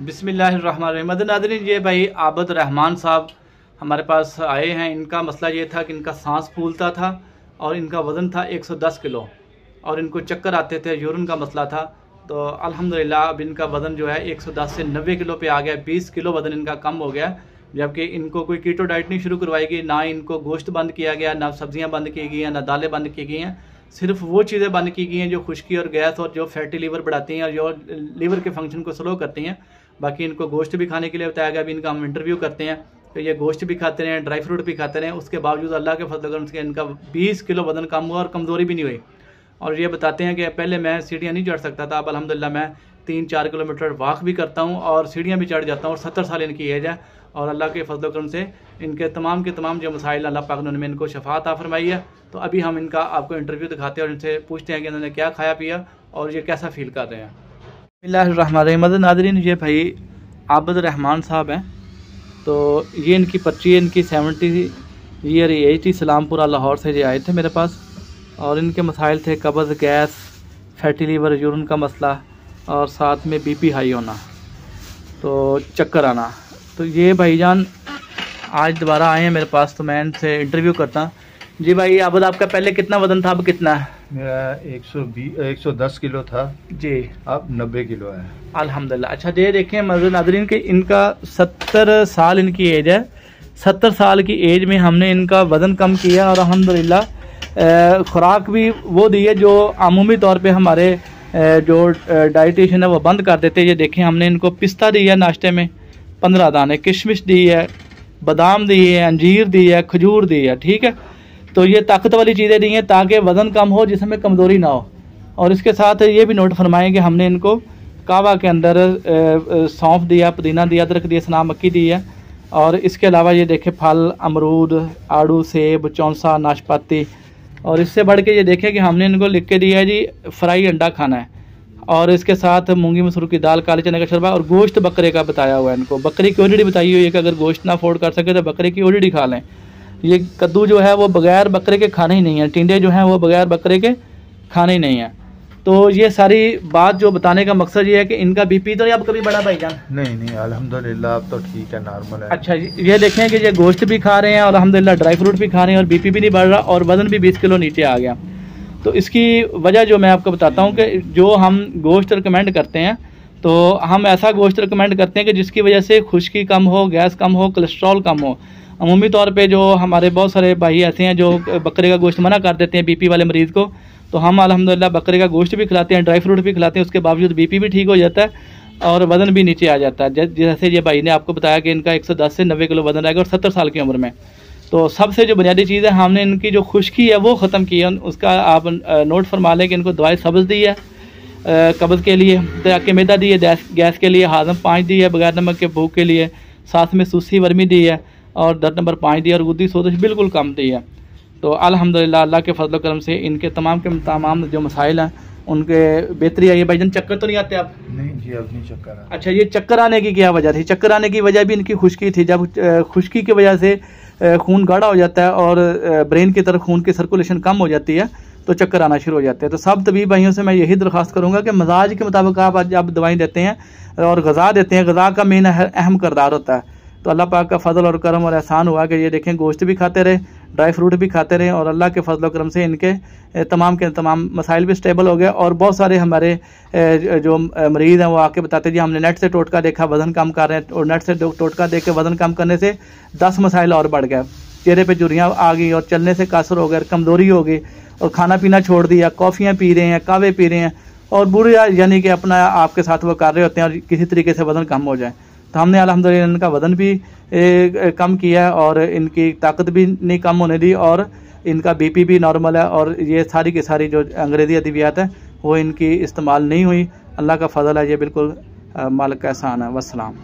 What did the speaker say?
बिस्मिल्लाहिर्रहमानिर्रहीम। नाज़रीन, ये भाई आबद रहमान साहब हमारे पास आए हैं। इनका मसला ये था कि इनका सांस फूलता था और इनका वज़न था 110 किलो और इनको चक्कर आते थे, यूरिन का मसला था। तो अल्हम्दुलिल्लाह अब इनका वज़न जो है 110 से 90 किलो पे आ गया। 20 किलो वज़न इनका कम हो गया। जबकि इनको कोई कीटो डाइट नहीं शुरू करवाई गई, ना इनको गोश्त बंद किया गया, ना सब्जियां बंद की गई हैं, ना दालें बंद की गई हैं। सिर्फ वो चीज़ें बंद की गई हैं जो खुश्की और गैस और जो फैटी लीवर बढ़ाती हैं और जो लीवर के फंक्शन को स्लो करती हैं। बाकी इनको गोश्त भी खाने के लिए बताया गया। अभी इनका हम इंटरव्यू करते हैं तो ये गोश्त भी खाते रहे, ड्राई फ्रूट भी खाते रहे। उसके बावजूद अल्लाह के फजल करम से इनका 20 किलो वज़न कम हुआ और कमज़ोरी भी नहीं हुई। और ये बताते हैं कि पहले मैं सीढ़ियाँ नहीं चढ़ सकता था, अब अल्हम्दुलिल्लाह मैं 3-4 किलोमीटर वॉक भी करता हूँ और सीढ़ियाँ भी चढ़ जाता हूँ। और 70 साल इनकी एज है और अल्लाह के फजल करम से इनके तमाम के तमाम जो मसाइल अल्लाह पाक ने इनको शफा अता फरमाई है। तो अभी हम इनका आपको इंटरव्यू दिखाते हैं और इनसे पूछते हैं कि इन्होंने क्या खाया पिया और ये कैसा फील कर रहे हैं। बिस्मिल्लाहिर्रहमानिर्रहीम। नाज़रीन, ये भाई आबद रहमान साहब हैं। तो ये इनकी पर्ची है, इनकी 70 ईयर एज थी। सलामपुरा लाहौर से ये आए थे मेरे पास और इनके मसाइल थे कब्ज़, गैस, फैटी लीवर, यूरिन का मसला और साथ में बीपी हाई होना, तो चक्कर आना। तो ये भाईजान आज दोबारा आए हैं मेरे पास, तो मैं इनसे इंटरव्यू करता। जी भाई आबद, आपका पहले कितना वज़न था, अब कितना है? मेरा 110 किलो था जी, अब 90 किलो है अल्हम्दुलिल्लाह। अच्छा, ये देखें नाज़रीन कि इनका 70 साल इनकी एज है। 70 साल की एज में हमने इनका वज़न कम किया और अल्हम्दुलिल्लाह खुराक भी वो दी है जो अमूमी तौर पे हमारे जो डाइटिशियन है वो बंद कर देते हैं। ये देखें, हमने इनको पिस्ता दी है नाश्ते में 15 दाने, किशमिश दी है, बादाम दी है, अंजीर दी है, खजूर दी है। ठीक है, तो ये ताकत वाली चीज़ें दी हैं ताकि वज़न कम हो, जिसमें कमज़ोरी ना हो। और इसके साथ ये भी नोट फरमाएं कि हमने इनको कावा के अंदर सौंफ दिया, पुदीना दिया, अदरक दिया, सना मक्की दी है। और इसके अलावा ये देखें फल, अमरूद, आड़ू, सेब, चौंसा, नाशपाती। और इससे बढ़ के ये देखें कि हमने इनको लिख के दिया है जी फ्राई अंडा खाना है और इसके साथ मूंगी मसूर की दाल, काले चने का शरबा और गोश्त बकरे का बताया हुआ है इनको। बकरी की ओडीडी बताई हुई है कि अगर गोश्त ना अफोर्ड कर सके तो बकरे की ओडीडी खा लें। ये कद्दू जो है वो बगैर बकरे के खाने ही नहीं है, टिंडे जो हैं वो बगैर बकरे के खाने ही नहीं है। तो ये सारी बात जो बताने का मकसद ये है कि इनका बीपी तो नहीं अब कभी बढ़ा भाईजान? नहीं, अल्हम्दुलिल्लाह अब तो ठीक है, नॉर्मल है। अच्छा, ये देखें कि ये गोश्त भी खा रहे हैं और अल्हम्दुलिल्लाह ड्राई फ्रूट भी खा रहे हैं और बीपी भी नहीं बढ़ रहा और वज़न भी 20 किलो नीचे आ गया। तो इसकी वजह जो मैं आपको बताता हूँ कि जो हम गोश्त रिकमेंड करते हैं तो हम ऐसा गोश्त रिकमेंड करते हैं कि जिसकी वजह से खुश्की कम हो, गैस कम हो, कोलेस्ट्रॉल कम हो। अमूमी तौर पे जो हमारे बहुत सारे भाई ऐसे हैं जो बकरे का गोश्त मना कर देते हैं बीपी वाले मरीज़ को, तो हम अल्हम्दुलिल्लाह बकरे का गोश्त भी खिलाते हैं, ड्राई फ्रूट भी खिलाते हैं। उसके बावजूद बीपी भी ठीक हो जाता है और वज़न भी नीचे आ जाता है। जैसे ये भाई ने आपको बताया कि इनका 110 से 90 किलो वज़न रहेगा और 70 साल की उम्र में। तो सबसे जो बुनियादी चीज़ है, हमने इनकी जो खुश्की है वो ख़त्म की है। उसका आप नोट फरमा लें कि इनको दवाई सब्ज़ दी है कब्ज़ के लिए, ताकि मैदा दी है गैस के लिए, हाज़म 5 दी है बगैर नमक के भूख के लिए, साथ में सूसी वर्मी दी है और दर्द नंबर 5 दी है और गुद्दी सोजिश बिल्कुल कम दी है। तो अल्हम्दुलिल्लाह अल्लाह के फजल करम से इनके तमाम के तमाम जो मसाइल हैं उनके बेहतरी आई है। भाईजान, चक्कर तो नहीं आते आप? नहीं जी, अब नहीं चक्कर आता। अच्छा, ये चक्कर आने की क्या वजह थी? चक्कर आने की वजह भी इनकी खुश्की थी। जब खुश्की की वजह से खून गाढ़ा हो जाता है और ब्रेन की तरफ खून की सर्कुलेशन कम हो जाती है तो चक्कर आना शुरू हो जाते हैं। तो सब तबीब भाइयों से मैं यही दरख्वास्त करूँगा कि मजाज के मुताबिक आप जब दवाई देते हैं और ग़िज़ा देते हैं, ग़िज़ा का मेन अहम किरदार होता है। तो अल्लाह पाक का फजल और करम और एहसान हुआ कि ये देखें गोश्त भी खाते रहे, ड्राई फ्रूट भी खाते रहे और अल्लाह के फजल और करम से इनके तमाम के तमाम मसाइल भी स्टेबल हो गए। और बहुत सारे हमारे जो मरीज़ हैं वो आके बताते जी हमने नेट से टोटका देखा, वज़न कम कर रहे हैं, और नेट से टोटका देख के वज़न कम करने से 10 मसाइल और बढ़ गए। चेहरे पे झुर्रियाँ आ गई और चलने से कासर हो गए, कमज़ोरी हो गई और खाना पीना छोड़ दिया, कॉफ़ियाँ पी रहे हैं, कहवे पी रहे हैं और बुरे यानी कि अपना आपके साथ वो कर रहे होते हैं और किसी तरीके से वज़न कम हो जाए। तो हमने अल्हम्दुलिल्लाह इनका वज़न भी कम किया और इनकी ताकत भी नहीं कम होने दी और इनका बीपी भी नॉर्मल है। और ये सारी की सारी जो अंग्रेज़ी अद्वियात है वो इनकी इस्तेमाल नहीं हुई। अल्लाह का फ़ज़ल है, ये बिल्कुल मालिक का एहसान है। वस्सलाम।